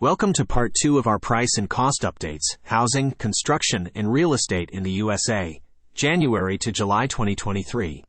Welcome to part 2 of our price and cost updates, housing, construction, and real estate in the USA, January to July 2023.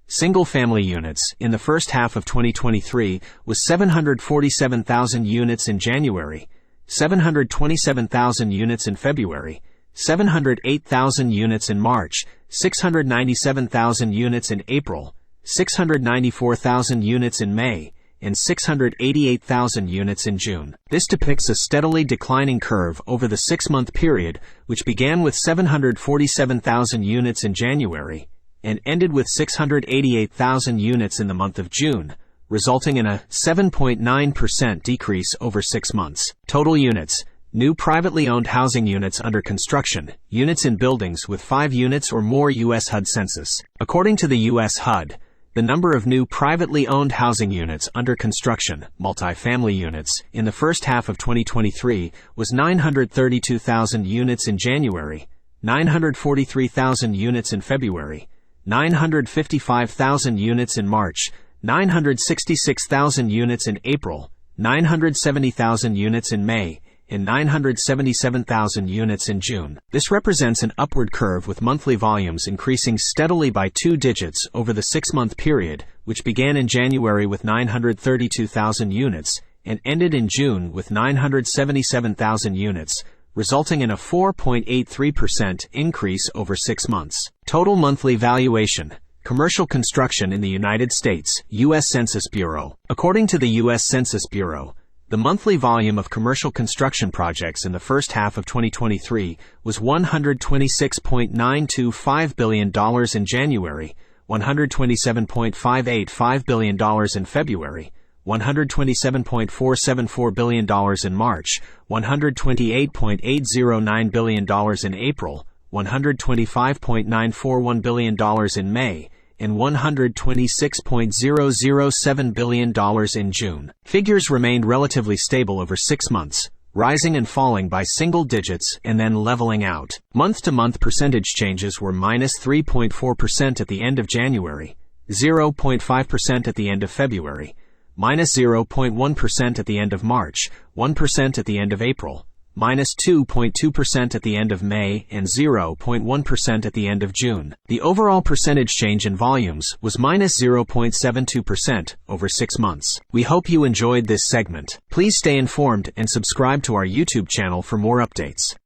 Single-family units in the first half of 2023 was 747,000 units in January, 727,000 units in February, 708,000 units in March, 697,000 units in April, 694,000 units in May, and 688,000 units in June. This depicts a steadily declining curve over the 6-month period, which began with 747,000 units in January and ended with 688,000 units in the month of June, resulting in a 7.9% decrease over 6 months. Total units: new privately owned housing units under construction, units in buildings with 5 units or more U.S. HUD census. According to the U.S. HUD, the number of new privately owned housing units under construction, multifamily units, in the first half of 2023 was 932,000 units in January, 943,000 units in February, 955,000 units in March, 966,000 units in April, 970,000 units in May, and 977,000 units in June. This represents an upward curve with monthly volumes increasing steadily by 2 digits over the 6-month period, which began in January with 932,000 units and ended in June with 977,000 units, resulting in a 4.83% increase over 6 months. Total monthly valuation: commercial construction in the United States, U.S. Census Bureau. According to the U.S. Census Bureau, the monthly volume of commercial construction projects in the first half of 2023 was $126.925 billion in January, $127.585 billion in February, $127.474 billion in March, $128.809 billion in April, $125.941 billion in May, and $126.007 billion in June. Figures remained relatively stable over 6 months, rising and falling by single digits and then leveling out. Month-to-month percentage changes were -3.4% at the end of January, 0.5% at the end of February, -0.1% at the end of March, 1% at the end of April, -2.2% at the end of May, and 0.1% at the end of June. The overall percentage change in volumes was -0.72% over 6 months. We hope you enjoyed this segment. Please stay informed and subscribe to our YouTube channel for more updates.